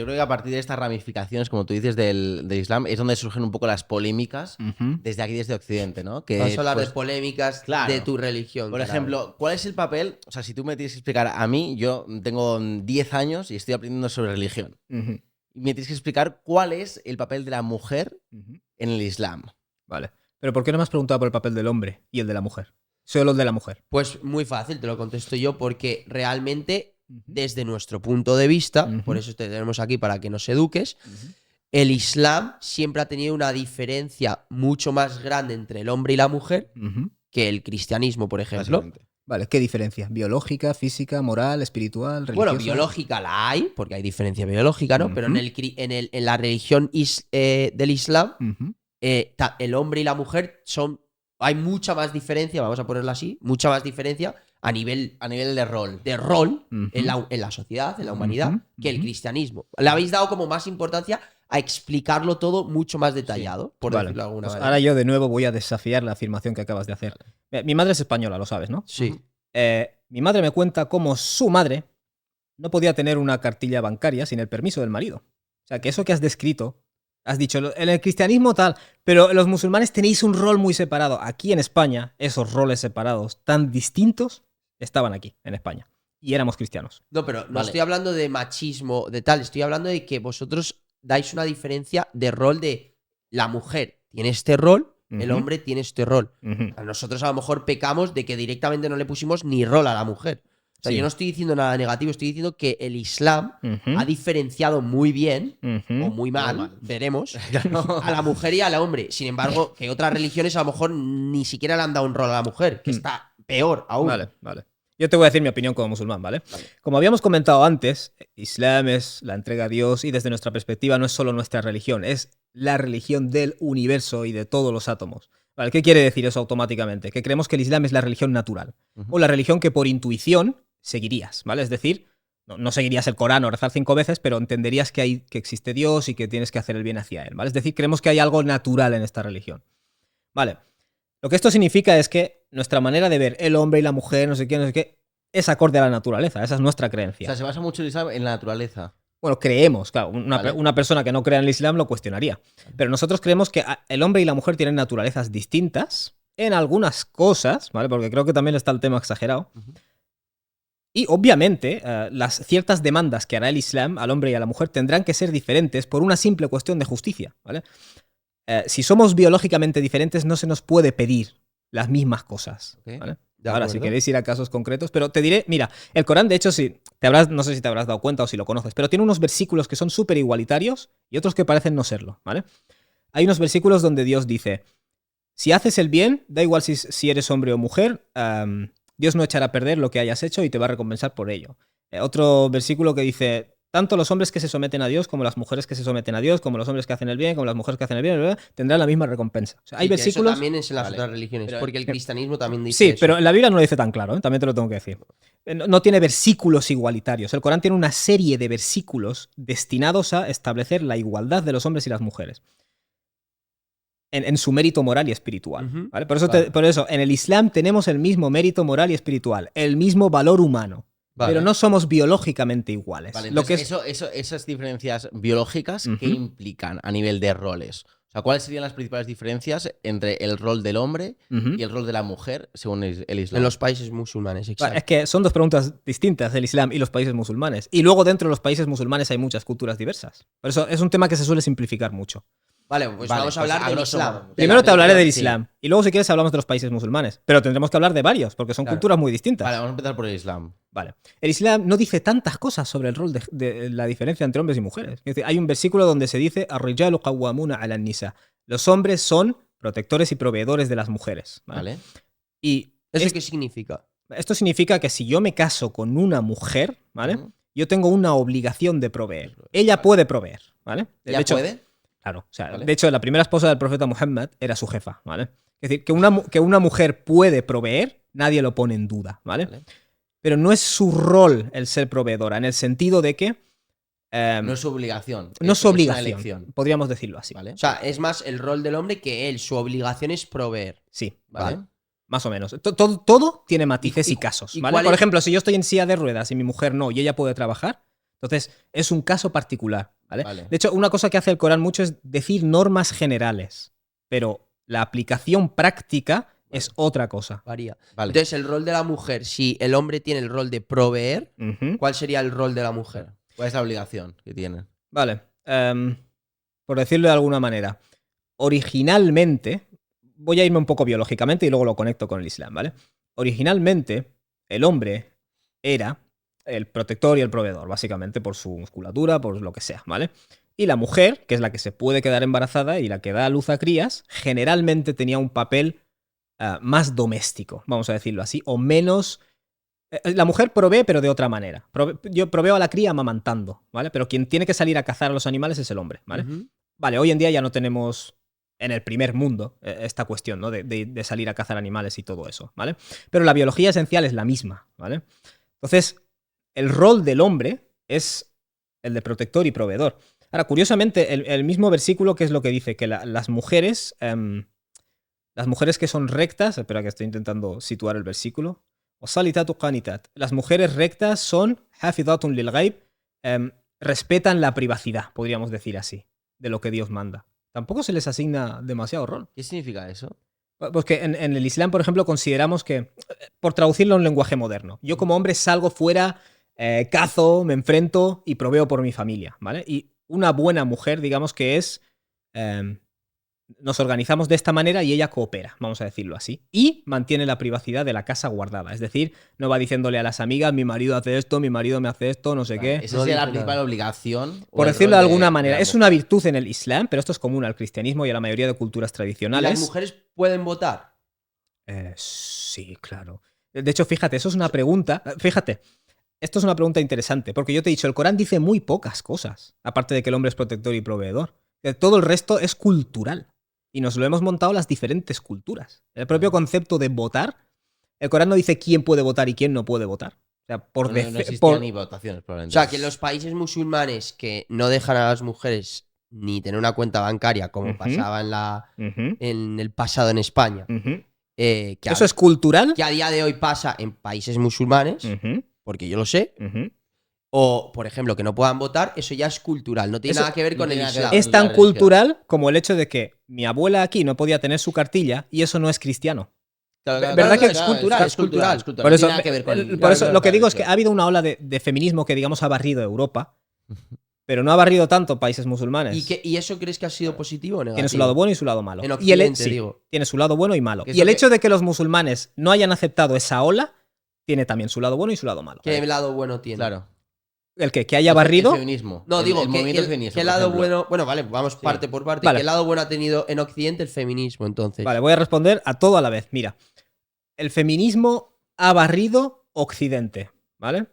Yo creo que a partir de estas ramificaciones, como tú dices, del Islam, es donde surgen un poco las polémicas desde aquí, desde Occidente, ¿no? Que, Vamos a hablar pues, de polémicas claro. de tu religión. Por claro. ejemplo, ¿cuál es el papel? O sea, si tú me tienes que explicar a mí, yo tengo 10 años y estoy aprendiendo sobre religión. Y me tienes que explicar cuál es el papel de la mujer en el Islam. Vale. Pero ¿por qué no me has preguntado por el papel del hombre y el de la mujer? Solo el de la mujer. Pues muy fácil, te lo contesto yo, porque realmente, desde nuestro punto de vista, por eso te tenemos aquí para que nos eduques, el Islam siempre ha tenido una diferencia mucho más grande entre el hombre y la mujer que el cristianismo, por ejemplo. Vale, ¿qué diferencia? ¿Biológica, física, moral, espiritual, religiosa? Bueno, biológica la hay, porque hay diferencia biológica, ¿no? Pero en la religión del Islam, el hombre y la mujer hay mucha más diferencia, vamos a ponerlo así, mucha más diferencia a nivel de rol. En la sociedad, en la humanidad, que el cristianismo. Le habéis dado como más importancia a explicarlo todo mucho más detallado, por decirlo de alguna manera. Ahora yo de nuevo voy a desafiar la afirmación que acabas de hacer. Mi madre es española, lo sabes, ¿no? Sí. Mi madre me cuenta cómo su madre no podía tener una cartilla bancaria sin el permiso del marido. O sea, que eso que has descrito, has dicho, en el cristianismo tal, pero los musulmanes tenéis un rol muy separado. Aquí en España, esos roles separados tan distintos estaban aquí, en España. Y éramos cristianos. No, pero no estoy hablando de machismo, de tal. Estoy hablando de que vosotros dais una diferencia de rol de la mujer tiene este rol, el hombre tiene este rol. A nosotros a lo mejor pecamos de que directamente no le pusimos ni rol a la mujer. O sea, yo no estoy diciendo nada negativo, estoy diciendo que el Islam ha diferenciado muy bien, o muy mal, veremos, a la mujer y al hombre. Sin embargo, que otras religiones a lo mejor ni siquiera le han dado un rol a la mujer, que está peor aún. Vale. Yo te voy a decir mi opinión como musulmán, ¿vale? Como habíamos comentado antes, Islam es la entrega a Dios y desde nuestra perspectiva no es solo nuestra religión, es la religión del universo y de todos los átomos. ¿Vale? ¿Qué quiere decir eso automáticamente? Que creemos que el Islam es la religión natural o la religión que por intuición seguirías, ¿vale? Es decir, no seguirías el Corán o rezar 5 veces, pero entenderías que existe Dios y que tienes que hacer el bien hacia él, ¿vale? Es decir, creemos que hay algo natural en esta religión. Vale. Lo que esto significa es que nuestra manera de ver el hombre y la mujer, no sé qué, es acorde a la naturaleza. Esa es nuestra creencia. O sea, se basa mucho el Islam en la naturaleza. Bueno, creemos, claro. Una persona que no crea en el Islam lo cuestionaría. Pero nosotros creemos que el hombre y la mujer tienen naturalezas distintas en algunas cosas, ¿vale? Porque creo que también está el tema exagerado. Y obviamente, las ciertas demandas que hará el Islam al hombre y a la mujer tendrán que ser diferentes por una simple cuestión de justicia, ¿vale? Si somos biológicamente diferentes, no se nos puede pedir las mismas cosas, ¿vale? Ahora, si queréis ir a casos concretos, pero te diré, mira, el Corán, de hecho, no sé si te habrás dado cuenta o si lo conoces, pero tiene unos versículos que son súper igualitarios y otros que parecen no serlo, ¿vale? Hay unos versículos donde Dios dice, si haces el bien, da igual si eres hombre o mujer, Dios no echará a perder lo que hayas hecho y te va a recompensar por ello. Otro versículo que dice, tanto los hombres que se someten a Dios como las mujeres que se someten a Dios, como los hombres que hacen el bien, como las mujeres que hacen el bien, tendrán la misma recompensa. O sea, hay versículos... Eso también es en las otras religiones, porque el cristianismo también dice Sí, eso. pero en la Biblia no lo dice tan claro, ¿eh? También te lo tengo que decir. No tiene versículos igualitarios. El Corán tiene una serie de versículos destinados a establecer la igualdad de los hombres y las mujeres. En su mérito moral y espiritual. ¿Vale? Por eso, en el Islam tenemos el mismo mérito moral y espiritual, el mismo valor humano. Pero no somos biológicamente iguales. Vale, esas diferencias biológicas, ¿qué implican a nivel de roles? O sea, ¿cuáles serían las principales diferencias entre el rol del hombre y el rol de la mujer según el Islam? En los países musulmanes, exacto. Vale, es que son dos preguntas distintas, el Islam y los países musulmanes. Y luego dentro de los países musulmanes hay muchas culturas diversas. Por eso es un tema que se suele simplificar mucho. Vale, pues vamos a hablar del Islam. Primero te hablaré del Islam. Y luego, si quieres, hablamos de los países musulmanes. Pero tendremos que hablar de varios, porque son culturas muy distintas. Vale, vamos a empezar por el Islam. Vale. El Islam no dice tantas cosas sobre el rol de la diferencia entre hombres y mujeres. Es decir, hay un versículo donde se dice Ar-rijalu qawwamuna 'ala an-nisa. Los hombres son protectores y proveedores de las mujeres. ¿Vale? Y ¿Eso qué significa? Esto significa que si yo me caso con una mujer, ¿vale? Yo tengo una obligación de proveer. Ella puede proveer, ¿vale? ¿Ella puede? Claro, o sea, de hecho, la primera esposa del profeta Muhammad era su jefa, ¿vale? Es decir, que una mujer puede proveer, nadie lo pone en duda, ¿vale? Pero no es su rol el ser proveedora, en el sentido de que... no es su obligación. No es su obligación, una elección. podríamos decirlo así. ¿Vale? O sea, es más el rol del hombre que él, su obligación es proveer. Sí, ¿Vale? Más o menos. Todo tiene matices y casos, ¿vale? Por ejemplo, si yo estoy en silla de ruedas y mi mujer no, y ella puede trabajar, Entonces, es un caso particular, ¿vale? Vale. De hecho, una cosa que hace el Corán mucho es decir normas generales, pero la aplicación práctica es otra cosa. Varía. Vale. Entonces, el rol de la mujer, si el hombre tiene el rol de proveer, Ujú. ¿cuál sería el rol de la mujer? ¿Cuál es la obligación que tienen? Vale. Por decirlo de alguna manera, originalmente, voy a irme un poco biológicamente y luego lo conecto con el Islam, ¿vale? Originalmente, el hombre era el protector y el proveedor, básicamente por su musculatura, por lo que sea, ¿vale? Y la mujer, que es la que se puede quedar embarazada y la que da a luz a crías, generalmente tenía un papel más doméstico, vamos a decirlo así, o menos... La mujer provee, pero de otra manera. Yo proveo a la cría amamantando, ¿vale? Pero quien tiene que salir a cazar a los animales es el hombre, ¿vale? Ujú. Vale, hoy en día ya no tenemos en el primer mundo esta cuestión, ¿no? De salir a cazar animales y todo eso, ¿vale? Pero la biología esencial es la misma, ¿vale? Entonces, el rol del hombre es el de protector y proveedor. Ahora, curiosamente, el mismo versículo, ¿qué es lo que dice? Que las mujeres que son rectas, espera que estoy intentando situar el versículo, Wasalitatu qanitat. Las mujeres rectas son hafizatun lil ghaib, respetan la privacidad, podríamos decir así, de lo que Dios manda. Tampoco se les asigna demasiado rol. ¿Qué significa eso? Porque en el Islam, por ejemplo, consideramos que, por traducirlo en lenguaje moderno, yo como hombre salgo fuera, cazo, me enfrento y proveo por mi familia, ¿vale? Y una buena mujer, digamos que es... nos organizamos de esta manera y ella coopera, vamos a decirlo así. Y mantiene la privacidad de la casa guardada. Es decir, no va diciéndole a las amigas, mi marido hace esto, mi marido me hace esto, no sé qué. ¿Esa No sería la dice principal nada. obligación? o Por el decirlo rol de alguna manera, la es una mujer? virtud en el Islam, pero esto es común al cristianismo y a la mayoría de culturas ¿Y tradicionales. las mujeres pueden votar? Sí, claro. De hecho, fíjate, eso es una pregunta. Fíjate, esto es una pregunta interesante, porque yo te he dicho, el Corán dice muy pocas cosas, aparte de que el hombre es protector y proveedor. Todo el resto es cultural. Y nos lo hemos montado las diferentes culturas. El propio concepto de votar, el Corán no dice quién puede votar y quién no puede votar. O sea, No existían ni votaciones, O probablemente. sea, que en los países musulmanes que no dejan a las mujeres ni tener una cuenta bancaria, como Ujú. pasaba Ujú, en el pasado en España, ujú. que, Eso es cultural. que a día de hoy pasa en países musulmanes, Ujú, porque yo lo sé, ujú. o, por ejemplo, que no puedan votar, eso ya es cultural, no tiene Eso nada que ver no con el tiene nada que Islam. ver. Es tan La religión. cultural como el hecho de que mi abuela aquí no podía tener su cartilla y eso no es cristiano. Claro, ¿verdad que es cultural, es cultural? es cultural. Por No eso, tiene nada que ver con por eso con lo que la digo es que religión. ha habido una ola de feminismo que, digamos, ha barrido Europa, pero no ha barrido tanto países musulmanes. ¿Y eso crees que ha sido positivo o negativo? Tiene su lado bueno y su lado malo. En Y Occidente, sí, digo. tiene su lado bueno y malo. Que es Y el lo que- hecho de que los musulmanes no hayan aceptado esa ola tiene también su lado bueno y su lado malo. ¿Qué lado bueno tiene? Claro. El que haya barrido. El feminismo. No, digo, el movimiento feminista. ¿qué por lado ejemplo. bueno? Bueno, vale, vamos parte por parte. Vale. ¿Qué lado bueno ha tenido en Occidente el feminismo, entonces? Vale, voy a responder a todo a la vez. Mira, el feminismo ha barrido Occidente, ¿vale?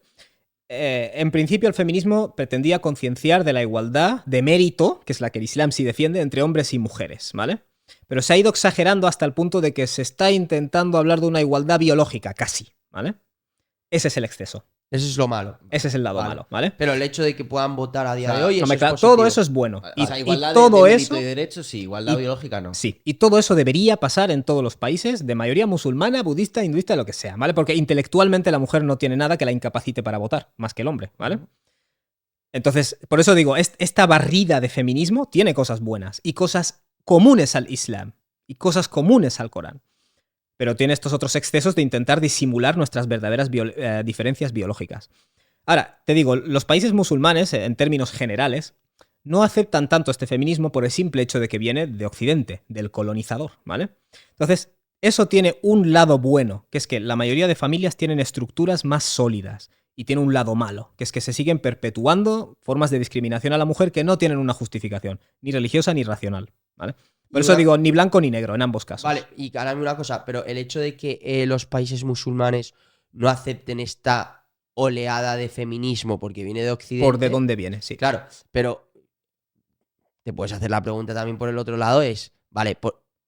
En principio, el feminismo pretendía concienciar de la igualdad de mérito, que es la que el Islam sí defiende, entre hombres y mujeres, ¿vale? Pero se ha ido exagerando hasta el punto de que se está intentando hablar de una igualdad biológica, casi, ¿vale? Ese es el exceso. Eso es lo malo. Ese es el lado Vale. malo, ¿vale? Pero el hecho de que puedan votar a día O sea, de hoy, eso Hombre, es claro, positivo. todo eso es bueno. O sea, igualdad todo de eso, mérito y derechos, sí. Igualdad y- biológica, no. sí, y todo eso debería pasar en todos los países de mayoría musulmana, budista, hinduista, lo que sea, ¿vale? Porque intelectualmente la mujer no tiene nada que la incapacite para votar, más que el hombre, ¿vale? Entonces, por eso digo, esta barrida de feminismo tiene cosas buenas y cosas comunes al Islam y cosas comunes al Corán. Pero tiene estos otros excesos de intentar disimular nuestras verdaderas diferencias biológicas. Ahora, te digo, los países musulmanes, en términos generales, no aceptan tanto este feminismo por el simple hecho de que viene de Occidente, del colonizador, ¿vale? Entonces, eso tiene un lado bueno, que es que la mayoría de familias tienen estructuras más sólidas, y tiene un lado malo, que es que se siguen perpetuando formas de discriminación a la mujer que no tienen una justificación, ni religiosa ni racional, ¿vale? Por Y eso una- digo, ni blanco ni negro, en ambos casos. Vale, y ahora una cosa, pero el hecho de que los países musulmanes no acepten esta oleada de feminismo porque viene de Occidente. ¿Por de dónde viene? Sí. Claro, pero te puedes hacer la pregunta también por el otro lado, es, vale,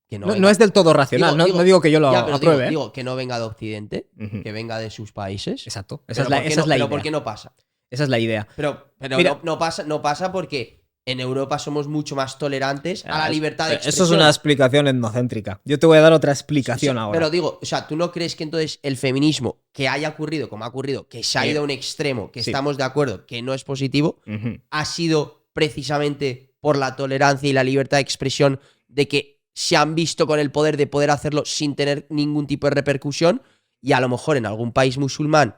que no, No, venga- no es del todo racional, Digo- no digo que yo lo Ya, pero apruebe. ¿eh? digo que no venga de Occidente, Ujú. que venga de sus países. Exacto, Pero esa es la ¿por qué esa no- es la pero idea. ¿por qué no pasa? Esa es la idea. Pero Mira- no pasa porque en Europa somos mucho más tolerantes a la libertad de expresión. Eso es una explicación etnocéntrica. Yo te voy a dar otra explicación ahora. Pero digo, o sea, ¿tú no crees que entonces el feminismo que haya ocurrido, como ha ocurrido, que se ha ido a un extremo, que estamos de acuerdo, que no es positivo, ha sido precisamente por la tolerancia y la libertad de expresión de que se han visto con el poder de poder hacerlo sin tener ningún tipo de repercusión? Y a lo mejor en algún país musulmán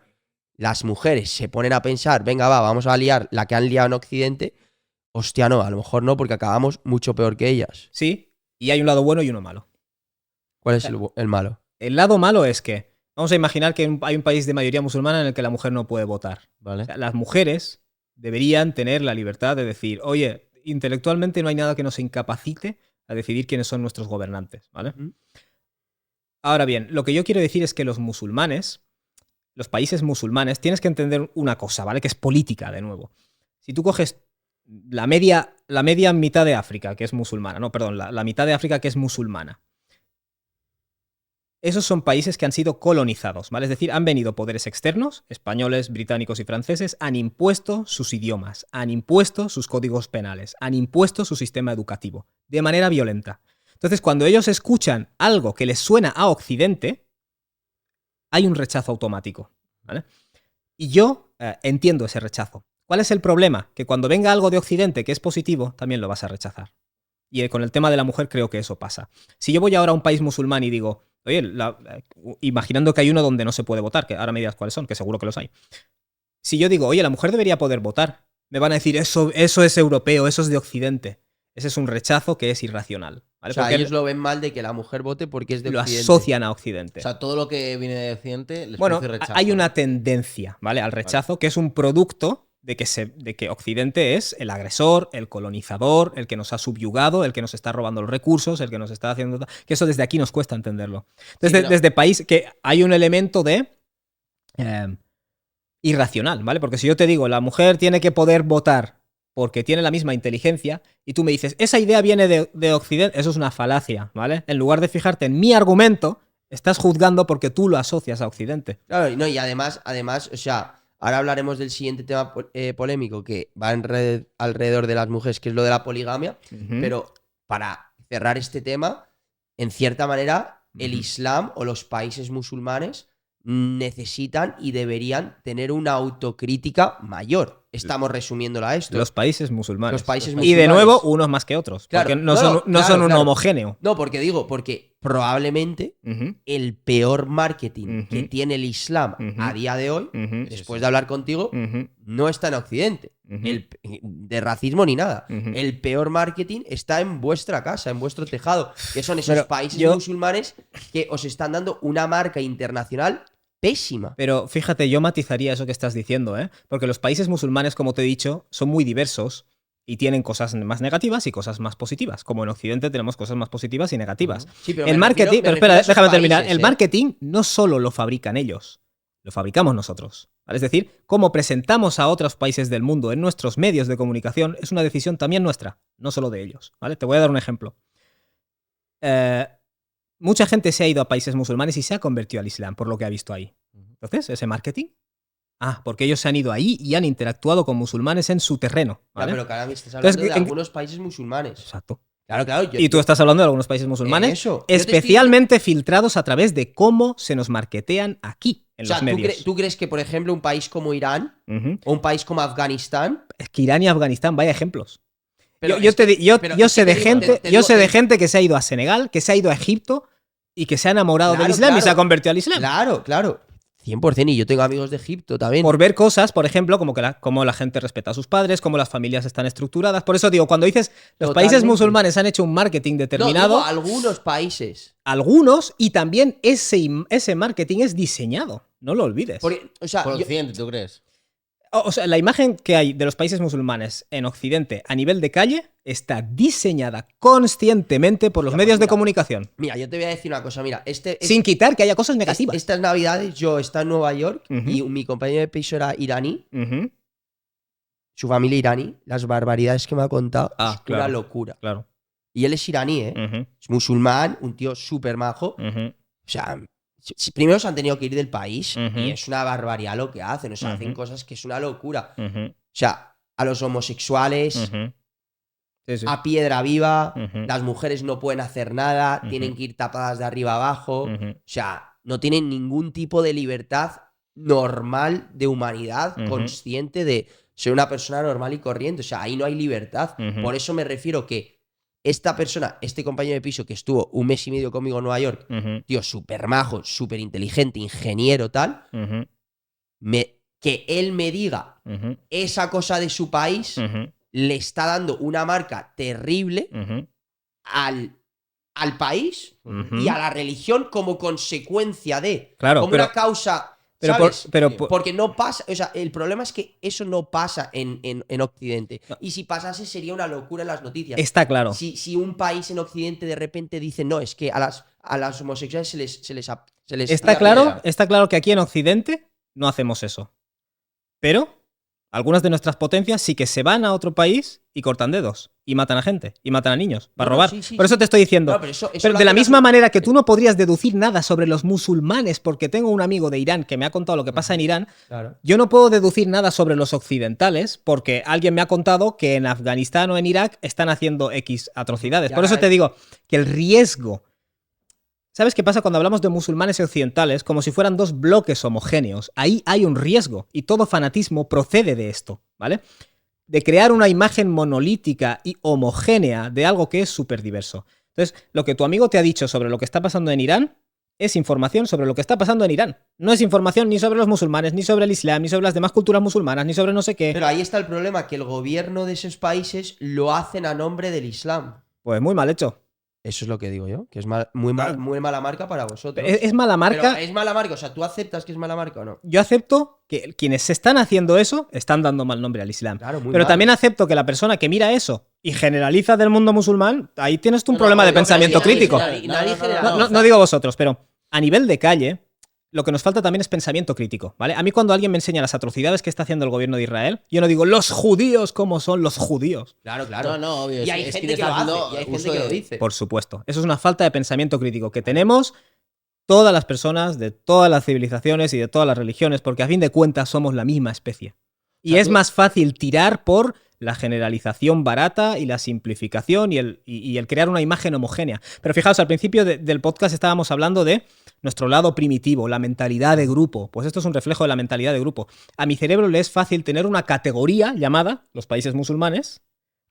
las mujeres se ponen a pensar, venga, vamos a liar la que han liado en Occidente. Hostia, no, a lo mejor no, porque acabamos mucho peor que ellas. Sí, y hay un lado bueno y uno malo. ¿Cuál es el malo? El lado malo es que, vamos a imaginar que hay un país de mayoría musulmana en el que la mujer no puede votar. Vale. O sea, las mujeres deberían tener la libertad de decir, oye, intelectualmente no hay nada que nos incapacite a decidir quiénes son nuestros gobernantes, ¿vale? Ahora bien, lo que yo quiero decir es que los musulmanes, los países musulmanes, tienes que entender una cosa, ¿vale? Que es política, de nuevo. Si tú coges la media mitad de África, que es musulmana, no, perdón, la mitad de África que es musulmana. Esos son países que han sido colonizados, ¿vale? Es decir, han venido poderes externos, españoles, británicos y franceses, han impuesto sus idiomas, han impuesto sus códigos penales, han impuesto su sistema educativo, de manera violenta. Entonces, cuando ellos escuchan algo que les suena a Occidente, hay un rechazo automático, ¿vale? Y yo entiendo ese rechazo. ¿Cuál es el problema? Que cuando venga algo de Occidente que es positivo, también lo vas a rechazar. Y con el tema de la mujer creo que eso pasa. Si yo voy ahora a un país musulmán y digo, oye, imaginando que hay uno donde no se puede votar, que ahora me dirás cuáles son, que seguro que los hay. Si yo digo, oye, la mujer debería poder votar, me van a decir, eso es europeo, eso es de Occidente. Ese es un rechazo que es irracional, ¿vale? O sea, porque ellos lo ven mal de que la mujer vote porque es de lo Occidente. asocian a Occidente. O sea, todo lo que viene de Occidente les Bueno, produce rechazo. hay una tendencia, ¿vale? Al rechazo, que es un producto de que Occidente es el agresor, el colonizador, el que nos ha subyugado, el que nos está robando los recursos, el que nos está haciendo... Que eso desde aquí nos cuesta entenderlo. Entonces, desde país que hay un elemento de... irracional, ¿vale? Porque si yo te digo, la mujer tiene que poder votar porque tiene la misma inteligencia, y tú me dices, esa idea viene de Occidente, eso es una falacia, ¿vale? En lugar de fijarte en mi argumento, estás juzgando porque tú lo asocias a Occidente. Claro, no, y además, o sea, ahora hablaremos del siguiente tema polémico que va alrededor de las mujeres, que es lo de la poligamia, pero para cerrar este tema, en cierta manera, el Islam o los países musulmanes necesitan y deberían tener una autocrítica mayor. Estamos resumiéndola a esto. Los países musulmanes. Los países Y musulmanes. de nuevo, unos más que otros. Claro, porque no son un homogéneo. No, porque probablemente el peor marketing que tiene el Islam a día de hoy, después de hablar contigo, no está en Occidente. De racismo ni nada. El peor marketing está en vuestra casa, en vuestro tejado, que son esos países musulmanes que os están dando una marca internacional pésima. Pero fíjate, yo matizaría eso que estás diciendo, ¿eh? Porque los países musulmanes, como te he dicho, son muy diversos y tienen cosas más negativas y cosas más positivas. Como en Occidente tenemos cosas más positivas y negativas. Sí, pero el marketing, pero espera, déjame terminar. El marketing no solo lo fabrican ellos, lo fabricamos nosotros, ¿vale? Es decir, cómo presentamos a otros países del mundo en nuestros medios de comunicación es una decisión también nuestra, no solo de ellos, ¿vale? Te voy a dar un ejemplo. Mucha gente se ha ido a países musulmanes y se ha convertido al Islam por lo que ha visto ahí. Entonces, ese marketing. Porque ellos se han ido ahí y han interactuado con musulmanes en su terreno, ¿vale? Ya, pero claro, me estás hablando de algunos países musulmanes. Exacto. Claro. Y tú estás hablando de algunos países musulmanes especialmente filtrados a través de cómo se nos marketean aquí, en los medios. ¿Tú crees que, por ejemplo, un país como Irán o un país como Afganistán... Es que Irán y Afganistán, vaya ejemplos. Yo sé de gente que se ha ido a Senegal, que se ha ido a Egipto y que se ha enamorado del Islam y se ha convertido al Islam. Claro. 100%, y yo tengo amigos de Egipto también. Por ver cosas, por ejemplo, como la gente respeta a sus padres, cómo las familias están estructuradas. Por eso digo, cuando dices los países musulmanes han hecho un marketing determinado... No, algunos países. Algunos, y también ese marketing es diseñado. No lo olvides. Por Occidente, ¿tú crees? O sea, la imagen que hay de los países musulmanes en Occidente a nivel de calle está diseñada conscientemente por los medios de comunicación. Mira, yo te voy a decir una cosa, mira, sin quitar que haya cosas negativas. Estas navidades yo estaba en Nueva York y mi compañero de piso era iraní, su familia iraní, las barbaridades que me ha contado, es una locura. Claro. Y él es iraní, es musulmán, un tío súper majo. O sea, primero se han tenido que ir del país y es una barbaridad lo que hacen. O sea, hacen cosas que es una locura. O sea, a los homosexuales a piedra viva, Ujú. las mujeres no pueden hacer nada, Ujú. tienen que ir tapadas de arriba abajo. Ujú. O sea, no tienen ningún tipo de libertad normal de humanidad, Ujú. consciente de ser una persona normal y corriente. O sea, ahí no hay libertad. Ujú. Por eso me refiero que esta persona, este compañero de piso que estuvo 1 mes y medio conmigo en Nueva York, Ujú. tío, súper majo, súper inteligente, ingeniero, tal, Ujú. que él me diga Ujú. esa cosa de su país, Ujú. le está dando una marca terrible Ujú. al país Ujú. y a la religión como consecuencia de. Claro, como pero- una causa. pero ¿Sabes? por- Porque no pasa. O sea, el problema es que eso no pasa en Occidente. No. Y si pasase, sería una locura en las noticias. Está claro. Si un país en Occidente de repente dice, no, es que a las homosexuales se les Está tira claro, piedra". está claro que aquí en Occidente no hacemos eso. Pero algunas de nuestras potencias sí que se van a otro país y cortan dedos. Y matan a gente. Y matan a niños. Para No, no, robar. sí, Por eso sí. te estoy diciendo. No, pero eso Pero lo de la hacen misma las- manera que tú no podrías deducir nada sobre los musulmanes porque tengo un amigo de Irán que me ha contado lo que pasa en Irán, Claro. yo no puedo deducir nada sobre los occidentales porque alguien me ha contado que en Afganistán o en Irak están haciendo X atrocidades. Ya, Por eso ya. te digo que el riesgo... ¿Sabes qué pasa cuando hablamos de musulmanes y occidentales? Como si fueran dos bloques homogéneos. Ahí hay un riesgo y todo fanatismo procede de esto, ¿vale? De crear una imagen monolítica y homogénea de algo que es súper diverso. Entonces, lo que tu amigo te ha dicho sobre lo que está pasando en Irán es información sobre lo que está pasando en Irán. No es información ni sobre los musulmanes, ni sobre el Islam, ni sobre las demás culturas musulmanas, ni sobre no sé qué. Pero ahí está el problema, que el gobierno de esos países lo hacen a nombre del Islam. Pues muy mal hecho. Eso es lo que digo yo, que es muy mala marca para vosotros. Es mala marca. Pero es mala marca, o sea, ¿tú aceptas que es mala marca o no? Yo acepto que quienes están haciendo eso están dando mal nombre al Islam. Claro, muy Pero mal. también acepto que la persona que mira eso y generaliza del mundo musulmán, ahí tienes tú un No, no, problema de obvio, pero pensamiento sí, nadie crítico. generaliza. Nadie No, no, no, generaliza. No digo vosotros, pero a nivel de calle, lo que nos falta también es pensamiento crítico, ¿vale? A mí cuando alguien me enseña las atrocidades que está haciendo el gobierno de Israel, yo no digo los judíos como son los judíos. Claro, claro. No, no, obvio. Y hay es gente quien que lo está hace, haciendo y hay gente uso que lo de- dice. Por supuesto. Eso es una falta de pensamiento crítico que tenemos todas las personas de todas las civilizaciones y de todas las religiones, porque a fin de cuentas somos la misma especie. Y sea, es más fácil tirar por la generalización barata y la simplificación y el crear una imagen homogénea. Pero fijaos, al principio del podcast estábamos hablando de nuestro lado primitivo, la mentalidad de grupo. Pues esto es un reflejo de la mentalidad de grupo. A mi cerebro le es fácil tener una categoría llamada los países musulmanes.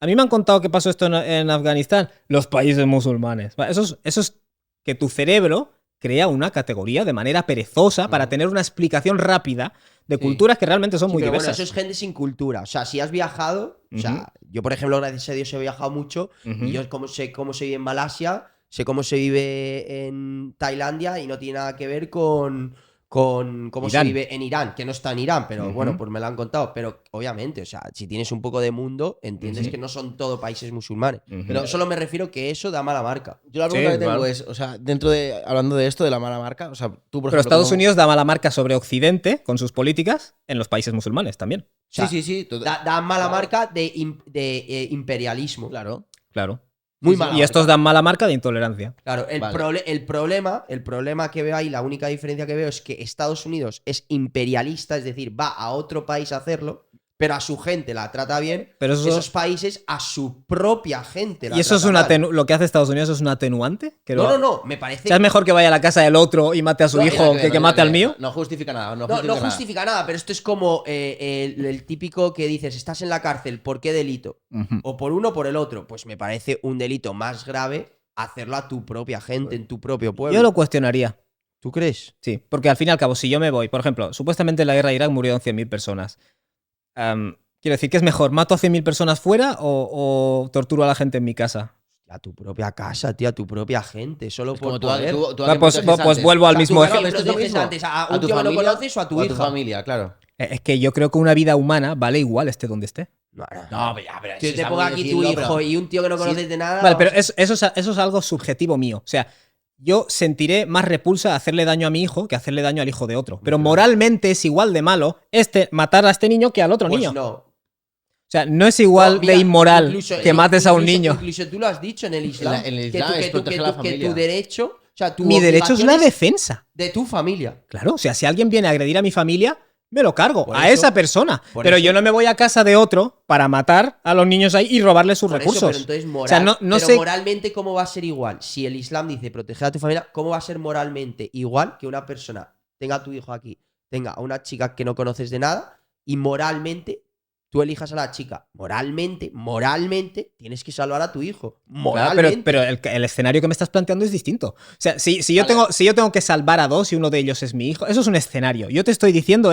A mí me han contado que pasó esto en Afganistán. Los países musulmanes. Eso es que tu cerebro crea una categoría de manera perezosa para tener una explicación rápida de Sí. culturas que realmente son Sí, muy pero diversas. bueno, eso es gente sin cultura. O sea, si has viajado, o sea, yo por ejemplo, gracias a Dios he viajado mucho Ujú. y yo sé cómo se vive en Malasia, sé cómo se vive en Tailandia y no tiene nada que ver con cómo se Irán. vive en Irán, que no está en Irán, pero Ujú. bueno, pues me lo han contado. Pero obviamente, o sea, si tienes un poco de mundo, entiendes Ujú. que no son todo países musulmanes. Ujú. Pero solo me refiero que eso da mala marca. Yo la pregunta Sí, que tengo claro. es, o sea, dentro de, hablando de esto, de la mala marca, o sea, tú, por Pero ejemplo, Estados como- Unidos da mala marca sobre Occidente con sus políticas en los países musulmanes también. O sea, sí, Da mala Claro. marca de imperialismo. claro. Claro. Muy Sí, sí. mala Y marca. estos dan mala marca de intolerancia. Claro, el Vale. problema que veo ahí, la única diferencia que veo es que Estados Unidos es imperialista, es decir, va a otro país a hacerlo, pero a su gente la trata bien, Pero eso- esos países a su propia gente la Y eso es tratan mal. lo que hace Estados Unidos es un atenuante. Que No, me parece... O sea, es mejor que vaya a la casa del otro y mate a su No, hijo que mate al mío. No justifica nada. No No justifica nada. justifica nada, pero esto es como el típico que dices, estás en la cárcel, ¿por qué delito? O por uno o por el otro. Pues me parece un delito más grave hacerlo a tu propia gente, en tu propio pueblo. Yo lo cuestionaría. ¿Tú crees? Sí, porque al fin y al cabo, si yo me voy, por ejemplo, supuestamente en la guerra de Irak murieron 100.000 personas. Quiero decir, ¿qué es mejor? ¿Mato a 100.000 personas fuera o torturo a la gente en mi casa? A tu propia casa, tío, a tu propia gente, solo Es por como poder. tú a Va, quién pues- proteges pues antes. vuelvo al O sea, mismo tú, ejemplo. claro, pero esto es lo Proteges mismo. antes a un tu tío que no familia conoces o a tu tu hija. familia, claro. Es que yo creo que una vida humana vale igual esté donde esté. No, No, pero ya, pero Que eso te está ponga muy aquí tu decirlo, hijo pero- y un tío que no conoces de nada. Vale, pero eso es algo subjetivo mío. O sea, yo sentiré más repulsa hacerle daño a mi hijo que hacerle daño al hijo de otro. Pero moralmente es igual de malo matar a este niño que al otro Pues niño. no. O sea, no es igual No, mira, de inmoral incluso- que mates a un incluso- niño. Incluso tú lo has dicho en el Islam. En el que Islam tú- es que tú- proteger que a la tú- que familia. tu derecho, o sea, tu Mi derecho es la obligación defensa. de tu familia. Claro, o sea, si alguien viene a agredir a mi familia, me lo cargo Por a eso- esa persona. por Pero eso- yo no me voy a casa de otro para matar a los niños ahí y robarles sus Por eso, recursos. pero entonces O sea, no pero sé. moralmente, ¿cómo va a ser igual? Si el Islam dice proteger a tu familia, ¿cómo va a ser moralmente igual que una persona tenga a tu hijo aquí, tenga a una chica que no conoces de nada y moralmente tú elijas a la chica? Moralmente tienes que salvar a tu hijo. Claro, Moralmente. pero el escenario que me estás planteando es distinto. O sea, si Vale. yo tengo que salvar a dos y uno de ellos es mi hijo, eso es un escenario. Yo te estoy diciendo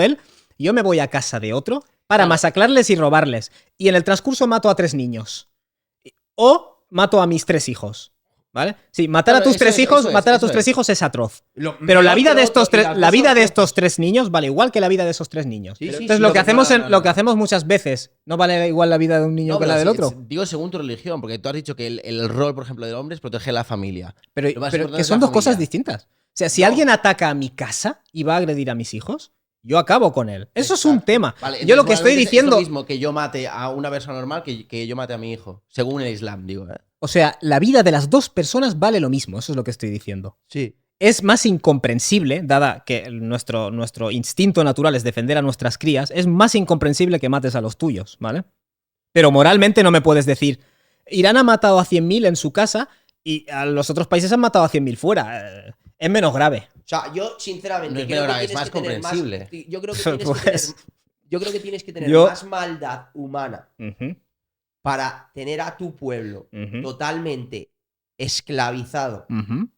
yo me voy a casa de otro para masacrarles y robarles. Y en el transcurso mato a 3 niños. O mato a mis 3 hijos. ¿Vale? Sí, matar Claro, a tus eso 3 es, hijos, eso matar a es, tus eso 3 es. hijos es atroz. Pero Mejor la vida que de otro, estos y tres, las la dos vida son de atroces. estos 3 niños vale igual que la vida de esos 3 niños. Sí, sí, Entonces sí, lo que hacemos no, no. lo que hacemos muchas veces no vale igual la vida de un niño No, que la pero del sí, otro. digo según tu religión, porque tú has dicho que el rol, por ejemplo, del hombre es proteger a la familia. Pero Lo más que importante es son la dos cosas familia. distintas. O sea, si No. alguien ataca a mi casa y va a agredir a mis hijos, yo acabo con él. Eso es un Exacto. tema. Vale, Yo lo que entonces, estoy moralmente diciendo, es lo mismo que yo mate a una persona normal que yo mate a mi hijo. Según el Islam, digo. o sea, la vida de las dos personas vale lo mismo. Eso es lo que estoy diciendo. Sí. Es más incomprensible, dada que nuestro instinto natural es defender a nuestras crías, es más incomprensible que mates a los tuyos, ¿vale? Pero moralmente no me puedes decir, Irán ha matado a 100.000 en su casa y a los otros países han matado a 100.000 fuera. Es menos grave. O sea, yo sinceramente No es creo peor, que es tienes más que tener comprensible. yo creo que tienes Pues- que tener, yo creo que tienes que tener Yo- más maldad humana Ujú, para tener a tu pueblo ujú, totalmente esclavizado, ujú,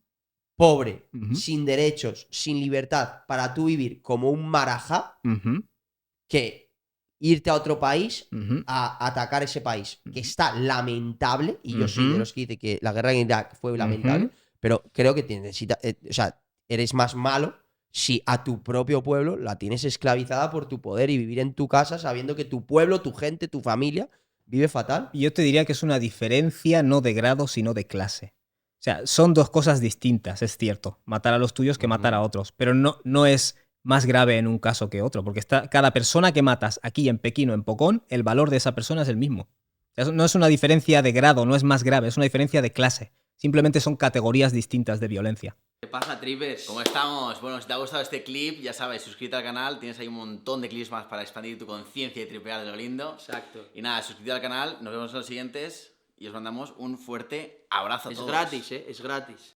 pobre, Ujú. sin derechos, sin libertad, para tú vivir como un marajá, ujú, que irte a otro país ujú. a atacar ese país, que está lamentable, y yo soy Ujú. de los que dice que la guerra en Irak fue lamentable, pero creo que necesita, o sea, eres más malo si a tu propio pueblo la tienes esclavizada por tu poder y vivir en tu casa sabiendo que tu pueblo, tu gente, tu familia vive fatal. Yo te diría que es una diferencia no de grado, sino de clase. O sea, son dos cosas distintas, es cierto. Matar a los tuyos que matar a otros. Pero no es más grave en un caso que otro, porque cada persona que matas aquí en Pekín o en Pocón, el valor de esa persona es el mismo. O sea, no es una diferencia de grado, no es más grave, es una diferencia de clase. Simplemente son categorías distintas de violencia. ¿Qué pasa, Tripers? ¿Cómo estamos? Bueno, si te ha gustado este clip, ya sabes, suscríbete al canal, tienes ahí un montón de clips más para expandir tu conciencia y tripear de lo lindo. Exacto. Y nada, suscríbete al canal, nos vemos en los siguientes y os mandamos un fuerte abrazo a Es todos. gratis, es gratis.